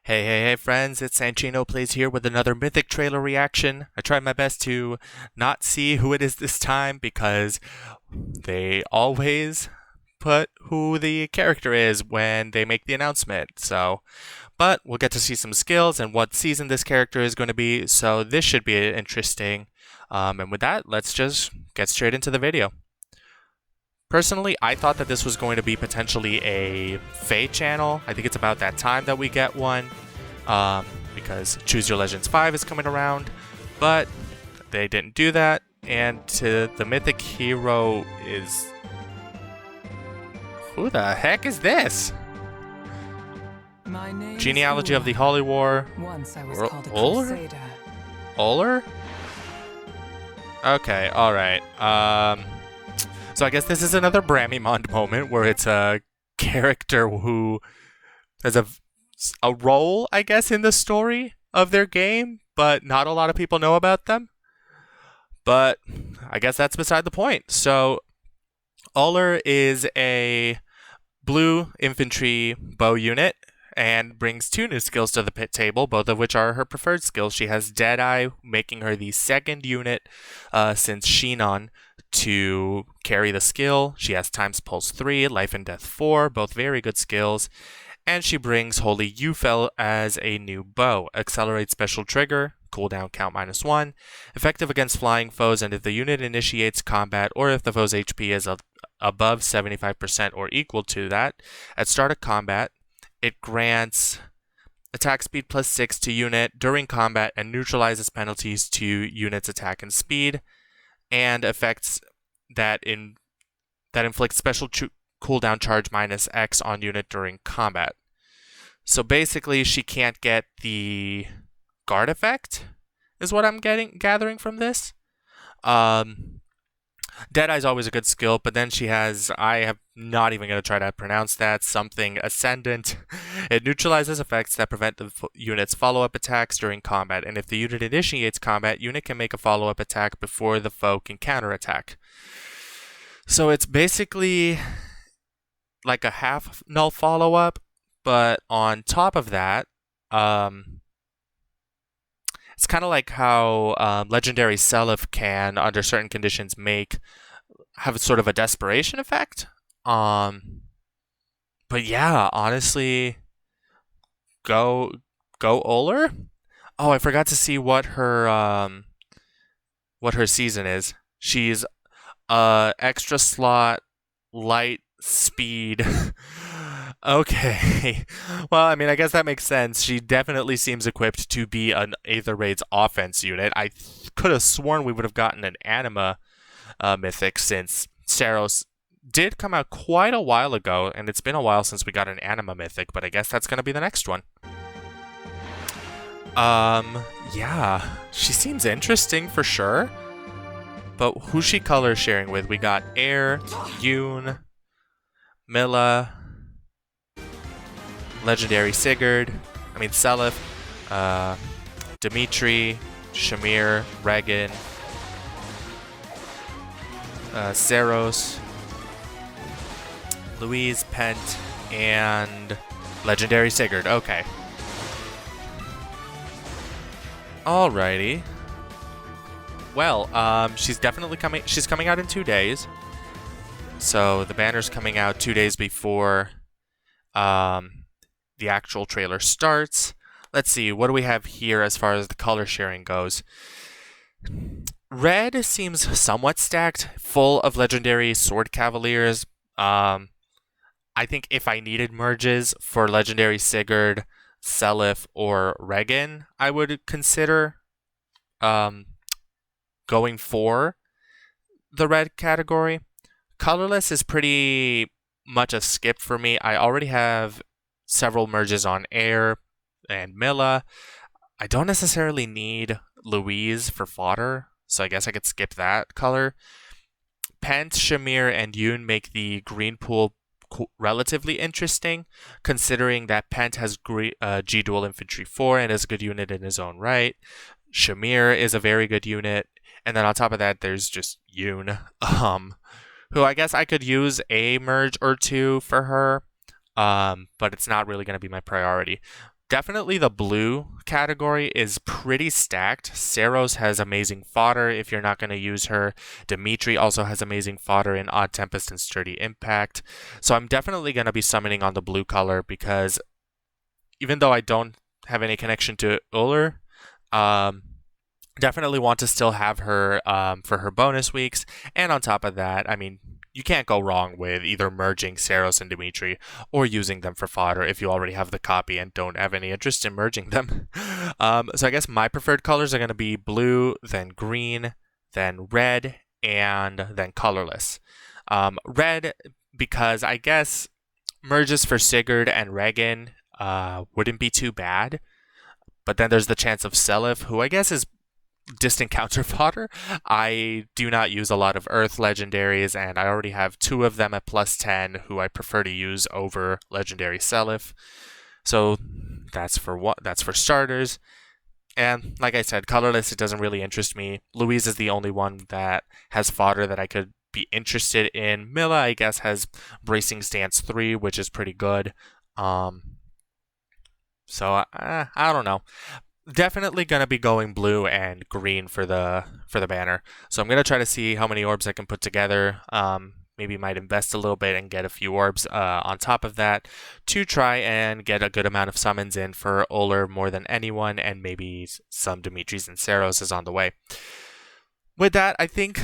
Hey friends, it's Sanchino Plays here with another Mythic trailer reaction. I tried my best to not see who it is this time because they always put who the character is when they make the announcement. But we'll get to see some skills and what season this character is going to be, so this should be interesting. And with that, let's just get straight into the video. Personally, I thought that this was going to be potentially a FEH channel. I think it's about that time that we get one, because Choose Your Legends 5 is coming around, but they didn't do that, and the Mythic hero is... Who the heck is this? Genealogy of the Holy War. Once I was called a Uller? crusader. Uller? Okay, alright. So I guess this is another Bramimond moment where it's a character who has a role, I guess, in the story of their game, but not a lot of people know about them. But I guess that's beside the point. So Uller is a blue infantry bow unit and brings 2 new skills to the pit table, both of which are her preferred skills. She has Deadeye, making her the second unit since Shinon to carry the skill. She has Times Pulse 3, Life and Death 4, both very good skills. And she brings Holy Ufel as a new bow. Accelerate special trigger, cooldown count -1, effective against flying foes, and if the unit initiates combat or if the foe's HP is above 75% or equal to that, at start of combat, it grants attack speed +6 to unit during combat and neutralizes penalties to unit's attack and speed, and effects that inflict special cooldown charge -X on unit during combat. So basically, she can't get the guard effect, is what I'm gathering from this. Deadeye's always a good skill, but then she has, I have not even going to try to pronounce that, something Ascendant. It neutralizes effects that prevent the unit's follow-up attacks during combat, and if the unit initiates combat, unit can make a follow-up attack before the foe can counterattack. So it's basically like a half null follow-up, but on top of that, it's kind of like how Legendary Seliph can, under certain conditions, have sort of a desperation effect. But yeah, honestly, go Uller. Oh, I forgot to see what her season is. She's extra slot, light speed. Okay. Well, I mean, I guess that makes sense. She definitely seems equipped to be an Aether Raid's offense unit. I could have sworn we would have gotten an Anima Mythic, since Saros did come out quite a while ago, and it's been a while since we got an Anima Mythic, but I guess that's going to be the next one. Yeah, she seems interesting for sure. But who's she color sharing with? We got Air, Yoon, Milla, Legendary Seliph, Dimitri, Shamir, Regan, Saros, Louise, Pent, and Legendary Sigurd. Okay. Alrighty. Well, she's coming out in 2 days. So the banner's coming out 2 days before the actual trailer starts. Let's see, what do we have here as far as the color sharing goes? Red seems somewhat stacked, full of legendary sword cavaliers. I think if I needed merges for Legendary Sigurd, Seliph, or Regan, I would consider going for the red category. Colorless is pretty much a skip for me. I already have several merges on Air and Milla. I don't necessarily need Louise for fodder, so I guess I could skip that color. Pent, Shamir, and Yoon make the green pool relatively interesting, considering that Pent has G Dual Infantry 4 and is a good unit in his own right. Shamir is a very good unit, and then on top of that, there's just Yoon, who I guess I could use a merge or two for her, but it's not really going to be my priority. Definitely the blue category is pretty stacked. Saros has amazing fodder if you're not going to use her. Dimitri also has amazing fodder in Odd Tempest and Sturdy Impact. So I'm definitely going to be summoning on the blue color because even though I don't have any connection to Uller, um, definitely want to still have her for her bonus weeks. And on top of that, I mean, you can't go wrong with either merging Saros and Dimitri or using them for fodder if you already have the copy and don't have any interest in merging them. So I guess my preferred colors are going to be blue, then green, then red, and then colorless. Red, because I guess merges for Sigurd and Regan wouldn't be too bad. But then there's the chance of Seliph, who I guess is distant counter fodder. I do not use a lot of Earth legendaries, and I already have 2 of them at +10 who I prefer to use over legendary Seliph. So that's for starters. And like I said, colorless, it doesn't really interest me. Louise is the only one that has fodder that I could be interested in. Milla, I guess, has Bracing Stance 3, which is pretty good. So I don't know. Definitely gonna be going blue and green for the banner. So I'm gonna try to see how many orbs I can put together. Maybe might invest a little bit and get a few orbs on top of that to try and get a good amount of summons in for Uller more than anyone, and maybe some Dimitris and Saros is on the way. With that, I think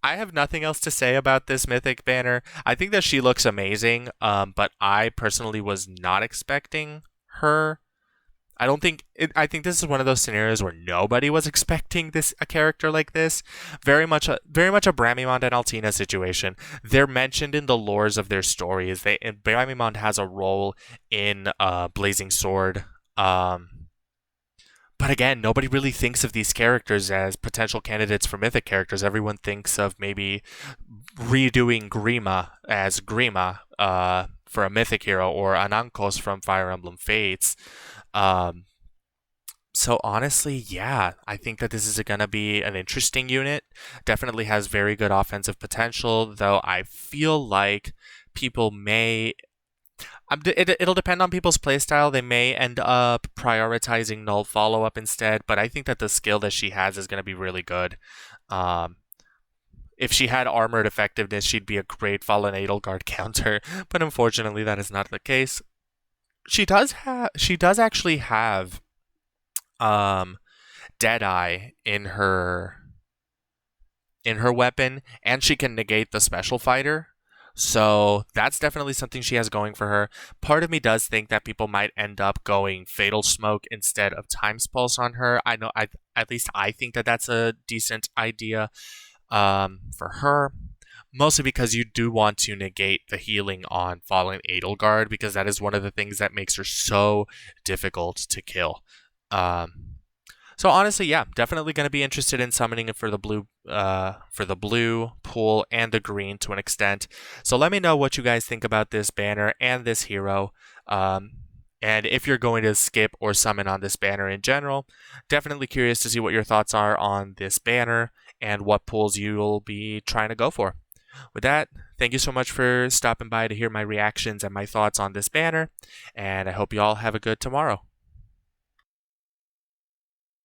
I have nothing else to say about this Mythic banner. I think that she looks amazing, but I personally was not expecting her. I think this is one of those scenarios where nobody was expecting a character like this. Very much a Bramimond and Altina situation. They're mentioned in the lores of their stories. Bramimond has a role in Blazing Sword. But again, nobody really thinks of these characters as potential candidates for Mythic characters. Everyone thinks of maybe redoing Grima as Grima for a Mythic hero, or Anankos from Fire Emblem Fates. So honestly, yeah, I think that this is going to be an interesting unit. Definitely has very good offensive potential, though I feel like people may... It'll depend on people's playstyle. They may end up prioritizing null follow-up instead, but I think that the skill that she has is going to be really good. If she had armored effectiveness, she'd be a great Fallen Edelgard counter, but unfortunately that is not the case. She does actually have Deadeye in her weapon, and she can negate the special fighter. So that's definitely something she has going for her. Part of me does think that people might end up going Fatal Smoke instead of Time's Pulse on her. I know, at least I think that that's a decent idea for her. Mostly because you do want to negate the healing on Fallen Edelgard, because that is one of the things that makes her so difficult to kill. So honestly, yeah, definitely going to be interested in summoning it for the blue pool and the green to an extent. So let me know what you guys think about this banner and this hero. And if you're going to skip or summon on this banner in general, definitely curious to see what your thoughts are on this banner and what pools you'll be trying to go for. With that, thank you so much for stopping by to hear my reactions and my thoughts on this banner, and I hope you all have a good tomorrow.